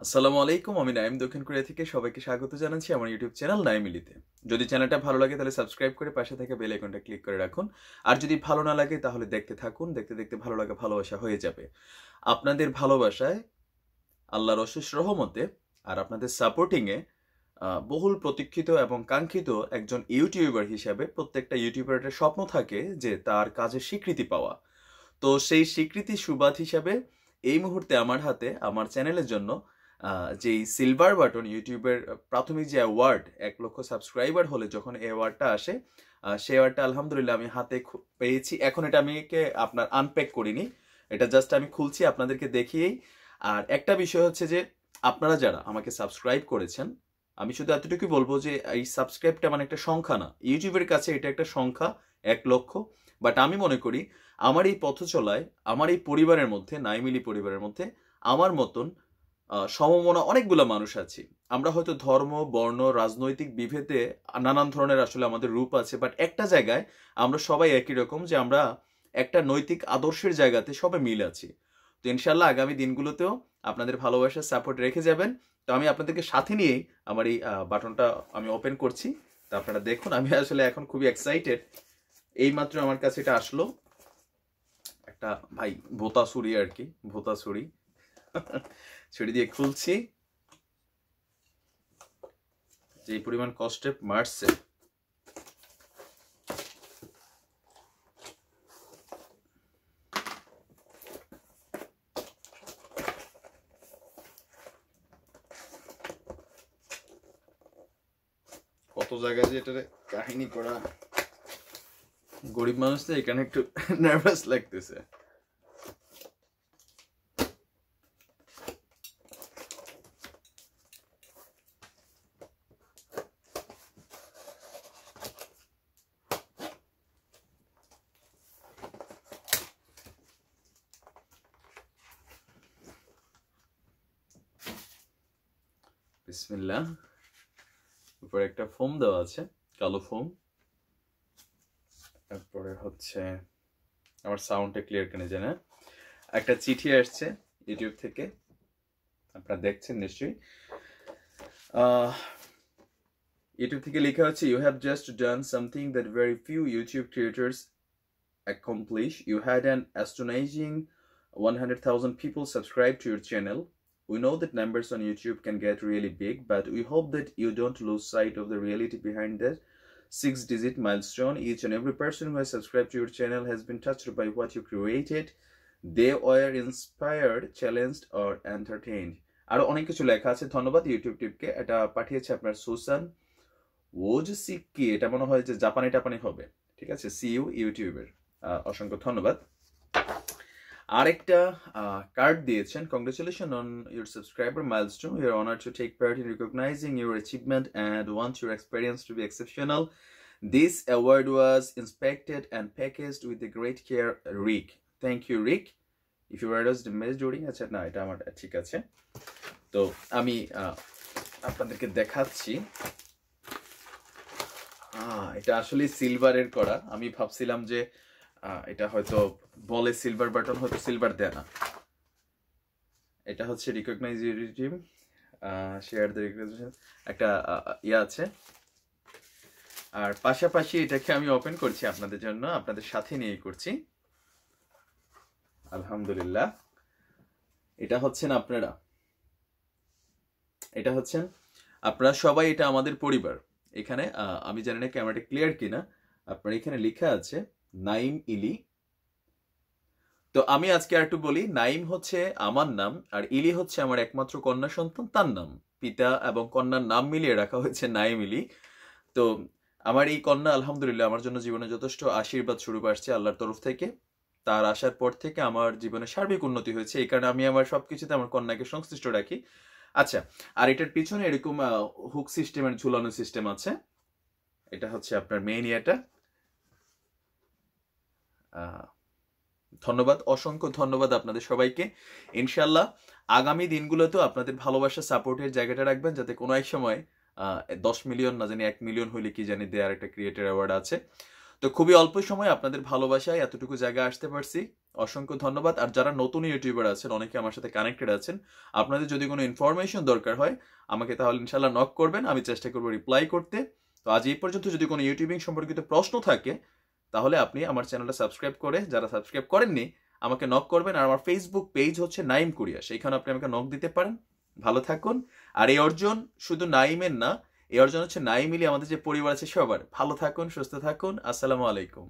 আসসালামু আলাইকুম, আমি নাইম দক্ষিণ কোরিয়া থেকে সবাইকে স্বাগত জানাচ্ছি আমার ইউটিউব চ্যানেল নাইমিলিতে। যদি চ্যানেলটা ভালো লাগে তাহলে সাবস্ক্রাইব করে পাশে থেকে বেল আইকনটা ক্লিক করে রাখুন। আর যদি ভালো না লাগে তাহলে দেখতে থাকুন, দেখতে দেখতে ভালো লাগা ভালোবাসা হয়ে যাবে। আপনাদের ভালোবাসায়, আল্লাহর অশেষ রহমতে আর আপনাদের সাপোর্টিংয়ে বহুল প্রতীক্ষিত এবং কাঙ্ক্ষিত একজন ইউটিউবার হিসাবে প্রত্যেকটা ইউটিউবারের একটা স্বপ্ন থাকে যে তার কাজের স্বীকৃতি পাওয়া। তো সেই স্বীকৃতি সুবাদ হিসাবে এই মুহূর্তে আমার হাতে আমার চ্যানেলের জন্য যেই সিলভার বাটন ইউটিউবের প্রাথমিক যে অ্যাওয়ার্ড 1 লক্ষ সাবস্ক্রাইবার হলে যখন এই অ্যাওয়ার্ডটা আসে, সেই অ্যাওয়ার্ডটা আলহামদুলিল্লাহ আমি হাতে পেয়েছি। এখন এটা আমি আপনার আনপ্যাক করিনি, এটা জাস্ট আমি খুলছি আপনাদেরকে দেখিয়েই। আর একটা বিষয় হচ্ছে যে আপনারা যারা আমাকে সাবস্ক্রাইব করেছেন, আমি শুধু এতটুকু বলবো যে এই সাবস্ক্রাইবটা মানে একটা সংখ্যা না, ইউটিউবের কাছে এটা একটা সংখ্যা 1 লক্ষ। বাট আমি মনে করি আমার এই পথ চলায়, আমার এই পরিবারের মধ্যে, নাইমিলি পরিবারের মধ্যে আমার মতন সমমনা অনেকগুলো মানুষ আছি। আমরা হয়তো ধর্ম, বর্ণ, রাজনৈতিক বিভেদে নানান ধরনের আসলে আমাদের রূপ আছে, বাট একটা জায়গায় আমরা সবাই একই রকম, যে আমরা একটা নৈতিক আদর্শের জায়গাতে সবাই মিল আছি। তো ইনশাল্লাহ আগামী দিনগুলোতেও আপনাদের ভালোবাসার সাপোর্ট রেখে যাবেন। তো আমি আপনাদেরকে সাথে নিয়েই আমার এই বাটনটা আমি ওপেন করছি। তো আপনারা দেখুন, আমি আসলে এখন খুবই এক্সাইটেড। এইমাত্র আমার কাছে এটা আসলো, একটা ভাই ভোতা ছুরি আর কি, ভোতা ছুরি। ছুরি দিয়ে খুলছি, যে পরিমাণ কষ্টে মারছে। কত জায়গায় যে এটার কাহিনী করা, গরিব মানুষ তো এখানে একটু নার্ভাস লাগতেছে। বিসমিল্লাহ। উপরে একটা ফোম দেওয়া আছে, কালো ফোম। তারপরে হচ্ছে আমার সাউন্ডটা ক্লিয়ার কেন জানা, একটা চিঠি আসছে ইউটিউব থেকে, আপনারা দেখছেন নিশ্চয়ই। ইউটিউব থেকে লেখা হচ্ছে, you have just done something that very few YouTube creators accomplish. You had an astonishing 100,000 people subscribe to your channel. We know that numbers on YouTube can get really big, but we hope that you don't lose sight of the reality behind that 6-digit milestone. Each and every person who has subscribed to your channel has been touched by what you created. They were inspired, challenged, or entertained. আরো অনেক কিছু লেখা আছে। ধন্যবাদ YouTube টিপকে। এটা পাঠিয়েছে আপনার Susan ওজসিকি, এটা মনে হয় যে জাপানি টাপানি হবে, ঠিক আছে। সিইউ ইউটিউবের অসংখ্য ধন্যবাদ। আরেকটা কার্ড দিয়েছেন, congratulation on your subscriber milestone, we are honoured to take part in recognising your achievement and want your experience to be exceptional. This award was inspected and packaged with the great care, Rick. Thank you Rick. If you are the maze during, আচ্ছা না এটা আমার ঠিক আছে। তো আমি আপনাদেরকে দেখাচ্ছি। এটা আসলে সিলভারের করা। আমি ভাবছিলাম যে এটা হয়তো বলে সিলভার বাটন, হয়তো সিলভার দেয় না। এটা হচ্ছে recognise your team, share the recognition, একটা ইয়ে আছে। আর পাশাপাশি এটাকে আমি ওপেন করছি আপনাদের জন্য, আপনাদের সাথে নিয়েই করছি। আলহামদুলিল্লাহ। এটা হচ্ছেন আপনারা, এটা হচ্ছেন আপনারা সবাই, এটা আমাদের পরিবার। এখানে আমি জানি না ক্যামেরাটা ক্লিয়ার কিনা, আপনার এখানে লেখা আছে নাইম ইলি। তো আমি আজকে আর একটু বলি, নাইম হচ্ছে আমার নাম, আর ইলি হচ্ছে আমার একমাত্র কন্যা সন্তান, তার নাম। পিতা এবং কন্যার নাম মিলিয়ে রাখা হয়েছে নাইম ইলি। তো আমার এই কন্যা আলহামদুলিল্লাহ আমার জন্য জীবনে যথেষ্ট আশীর্বাদ স্বরূপ আসছে আল্লাহর তরফ থেকে। তার আসার পর থেকে আমার জীবনে সার্বিক উন্নতি হয়েছে, এই কারণে আমি আমার সবকিছুতে আমার কন্যাকে সংশ্লিষ্ট রাখি। আচ্ছা, আর এটার পিছনে এরকম হুক সিস্টেমের ঝুলানো সিস্টেম আছে। এটা হচ্ছে আপনার মেইন ইয়েটা। ধন্যবাদ, অসংখ্য ধন্যবাদ আপনাদের সবাইকে। ইনশাল্লাহ আগামী দিনগুলোতেও আপনাদের ভালোবাসা সাপোর্টের জায়গাটা রাখবেন, যাতে কোনো এক সময় 10 মিলিয়ন না জানি 1 মিলিয়ন হইলে কি জানি দেয়ার একটা ক্রিয়েটর অ্যাওয়ার্ড আছে। তো তো খুবই অল্প সময়ে আপনাদের ভালোবাসায় এতটুকু জায়গায় আসতে পারছি, অসংখ্য ধন্যবাদ। আর যারা নতুন ইউটিউবার আছেন, অনেকে আমার সাথে কানেক্টেড আছেন, আপনাদের যদি কোনো ইনফরমেশন দরকার হয় আমাকে তাহলে ইনশাল্লাহ নক করবেন, আমি চেষ্টা করবো রিপ্লাই করতে। তো আজ এই পর্যন্ত যদি কোনো ইউটিউবিং সম্পর্কিত প্রশ্ন থাকে তাহলে আপনি আমার চ্যানেলটা সাবস্ক্রাইব করে, যারা সাবস্ক্রাইব করেননি আমাকে নক করবেন। আর আমার ফেসবুক পেজ হচ্ছে নাইম কুরিয়া, সেইখানে আপনি আমাকে নক দিতে পারেন। ভালো থাকুন। আর এই অর্জন শুধু নাইমের না, এই অর্জন হচ্ছে নাইম মিলিয়ে আমাদের যে পরিবার আছে সবার। ভালো থাকুন, সুস্থ থাকুন। আসসালামু আলাইকুম।